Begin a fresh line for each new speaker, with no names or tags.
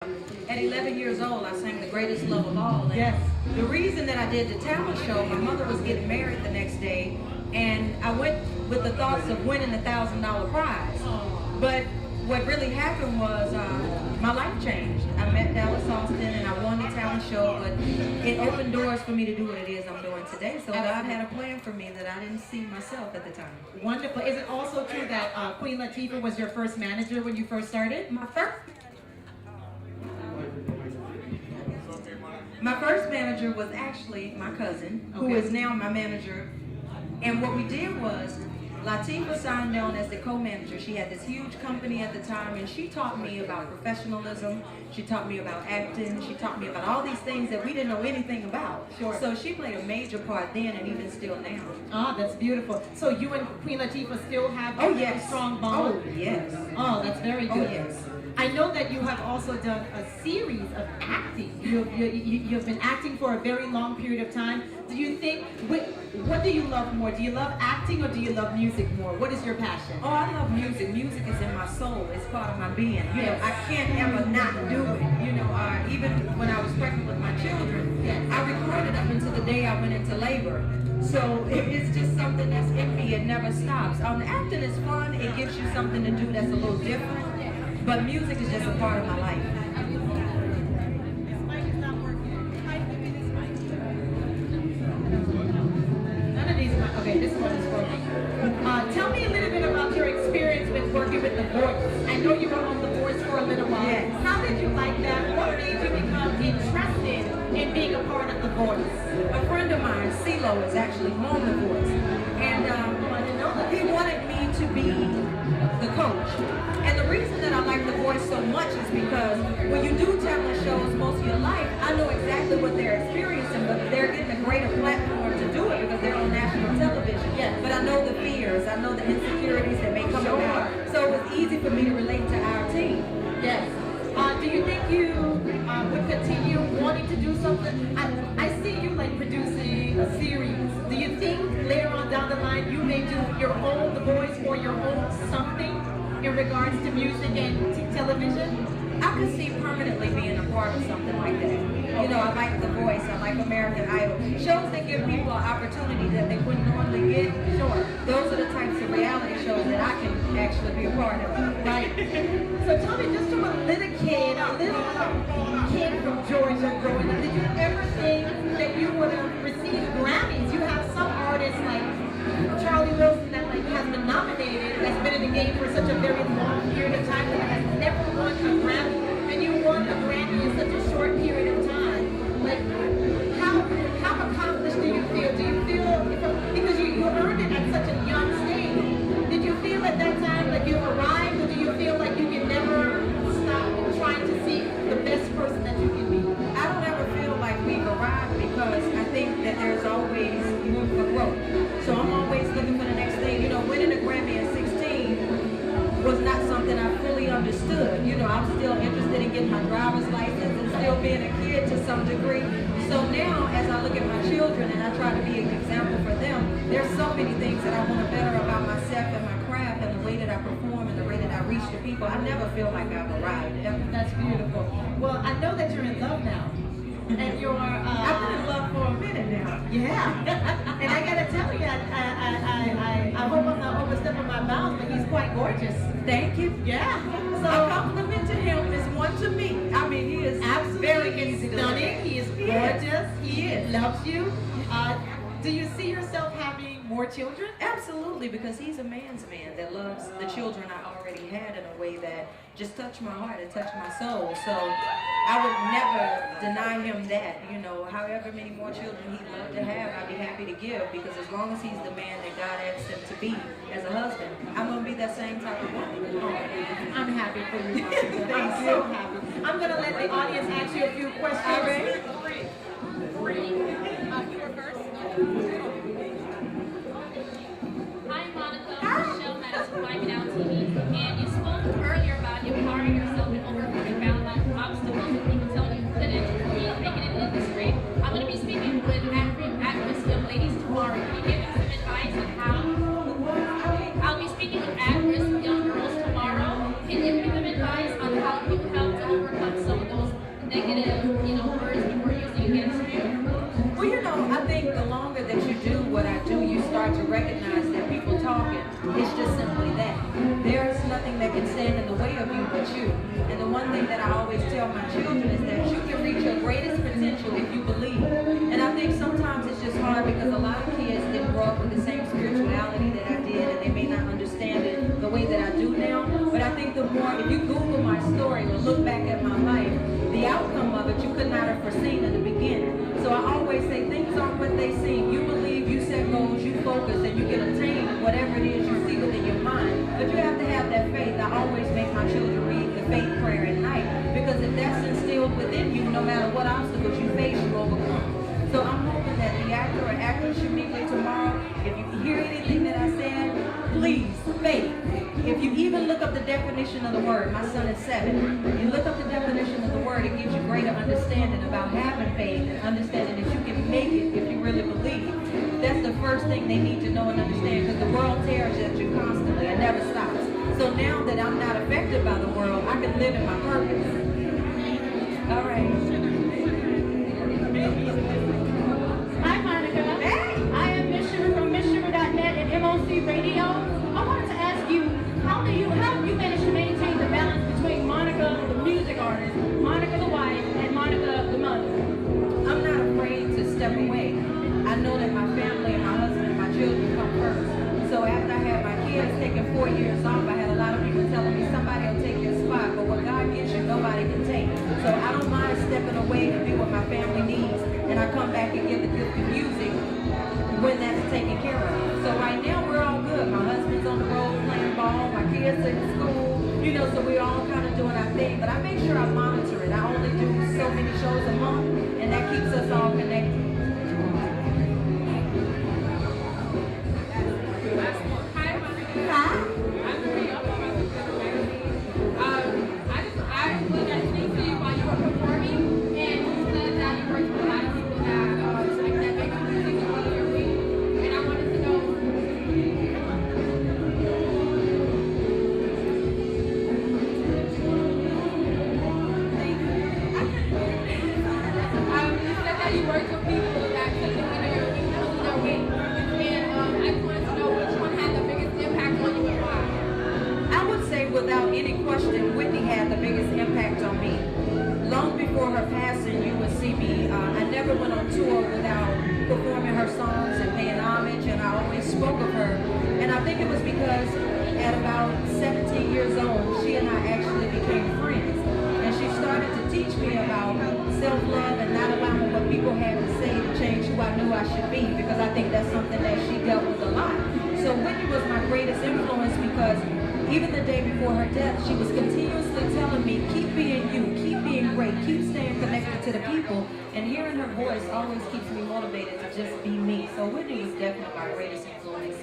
At 11 years old, I sang The Greatest Love of All. And
Yes.
the reason that I did the talent show, my mother was getting married the next day, and I went with the thoughts of winning a $1,000 prize. But what really happened was my life changed. I met Dallas Austin and I won the talent show, but it opened doors for me to do what it is I'm doing today. So God had a plan for me that I didn't see myself at the time.
Wonderful. Is it also true that Queen Latifah was your first manager when you first started?
My first manager was actually my cousin, who is now my manager. And what we did was, Latifah signed on as the co-manager. She had this huge company at the time, and she taught me about professionalism. She taught me about acting. She taught me about all these things that we didn't know anything about.
Sure.
So she played a major part then and even still now.
Ah, that's beautiful. So you and Queen Latifah still have a very strong bond?
Oh, yes.
Oh, that's very good.
Oh, yes.
I know that you have also done a series of acting. You've been acting for a very long period of time. Do you think, what do you love more? Do you love acting or do you love music more? What is your passion?
Oh, I love music. Music is in my soul. It's part of my being. You know, I can't ever not do it. You know, even when I was pregnant with my children, I recorded up until the day I went into labor. So it's just something that's in me. It never stops. Acting is fun. It gives you something to do that's a little different. But music is just a part of my life.
None of these, okay, this one is working. Tell me a little bit about your experience with working with The Voice. I know you were on The Voice for a little while.
Yes.
How did you like that? What made you become interested in being a part of The Voice?
A friend of mine, CeeLo, is actually on The Voice. And he wanted me to be the coach. And the reason that I like The Voice so much is because when you do talent shows most of your life, I know exactly what they're experiencing, but they're getting a greater platform to do it because they're on national television.
Yes.
But I know the fears, I know the insecurities that may come about. So it's easy for me to relate to our team.
Yes. Do you think you would continue wanting to do something? I see you like producing a series. Do you think later on down the line you may do your own The Voice or your own something in regards to music and television?
I could see permanently being a part of something like that. You know, I like The Voice, I like American Idol. Shows that give people an opportunity that they wouldn't normally get. Sure. Those are the types of reality shows that I can actually be a part of.
Right. So tell me, just from a little kid from Georgia growing up, did you ever think that you would have received Grammys? You have some artists like Charlie Wilson that has been nominated, that's been in the game for such a very long period of time, that has never won a Grammy, and you won a Grammy in such a short period of time. Like, how accomplished do you feel? Do you feel, because you earned it at such a young stage, did you feel at that time like you arrived, or do you feel like you can never stop trying to see the best person that you can be?
I don't ever feel like we've arrived because I think that there's always room for growth. So I'm always looking for the next thing. You know, winning a Grammy at 16 was not something I fully understood. You know, I'm still interested in getting my driver's license and still being a kid to some degree. So now, as I look at my children and I try to be an example for them, there's so many things that I want to better about myself and my craft and the way that I perform and the way that I reach the people. I never feel like I've arrived, ever.
That's beautiful. Well, I know that you're in love now. And you're,
I've been in love for a minute now.
Yeah. And I gotta tell you, I hope I'm not overstepping my bounds, but he's quite gorgeous.
Thank you.
Yeah.
So a compliment to him is one to me. I mean, he is
Absolutely
very easy to look
stunning.
at.
He is gorgeous. He loves you. Do you see yourself having more children?
Absolutely, because he's a man's man that loves the children I already had in a way that just touched my heart and touched my soul. So I would never deny him that. You know, however many more children he'd love to have, I'd be happy to give, because as long as he's the man that God asked him to be as a husband, I'm going to be that same type of woman.
I'm happy for you, Monica. I'm so happy. I'm going to let the audience ask you a few questions.
All right.
You were first. Hi, Monica. Michelle Madison, Flying Out TV. And you spoke earlier about empowering yourself and overcoming obstacles and people telling you couldn't make it in the industry. I'm going to be speaking with at-risk young ladies tomorrow. Can you give them some advice on how? I'll be speaking with at-risk young girls tomorrow. Can you give them advice on how you help to overcome some of those negative, words people are using against you?
Well, I think the longer that you do what I do, you start to recognize that people talking, it's just simply that. There's nothing that can stand in the way of you but you. And the one thing that I always tell my children is that you can reach your greatest potential if you believe. And I think sometimes it's just hard because a lot of kids didn't grow up with the same spirituality that I did, and they may not understand it the way that I do now. But I think the more, if you Google my story or look back at my life, the outcome of it you could not have foreseen in the beginning. So I always say things aren't what they seem. You believe, you set goals, you focus, and you can attain whatever it is you see within your mind. But you have to have that faith. I always make my children read the faith prayer at night, because if that's instilled within you, no matter what obstacles you face, you overcome. So I'm hoping that the actor or actress you meet with tomorrow, if you hear anything that I said, please, faith. If you even look up the definition of the word, my son is 7, you look up the definition of the word, it gives you greater understanding about having faith and understanding that you can make it if you really believe. That's the first thing they need to know and understand, because the world tears at you constantly. It never stops. So now that I'm not affected by the world, I can live in my purpose. All right.
Hi, Monica.
Hey.
I am Miss Sugar from MissSugar.net and MOC Radio. I wanted to ask you, how do you manage to maintain the balance between Monica, the music artist, Monica the wife, and Monica the mother?
I'm not afraid to step away. I know that my family and my husband and my children come first. So after I had my kids taking 4 years off, I had a lot of people telling me somebody will take your spot, but what God gives you, nobody can take. So I don't mind stepping away to be what my family needs, and I come back and give the gift of music when that's taken care of. So right now we're all good. My husband's on the road playing ball, my kids are in school, so we're all kind of doing our thing. But I make sure I monitor it. I only do so many shows a month, and that keeps us all connected.
Hi, Monica.
Hi.
I'm Maria. I'm from the magazine. I was at speak to you while you were performing, and you said that you worked with a lot of people that make music in your week, and I wanted to know. You said that you worked with people that took you under your week, and I just wanted to know which one had the biggest impact on you and why.
I would say without any question, Whitney had the biggest impact on me. Long before her passing, you would see me, I never went on tour without performing her songs and paying homage, and I always spoke of her. And I think it was because at about 17 years old, she and I actually became friends. And she started to teach me about self-love and not allowing what people had to say to change who I knew I should be, because I think that's something that she dealt with a lot. So Whitney was my greatest influence, because even the day before her death, she was continuously telling me, keep being you, keep being great, keep staying connected to the people. And hearing her voice always keeps me motivated to just be me. So Whitney was definitely my greatest influence.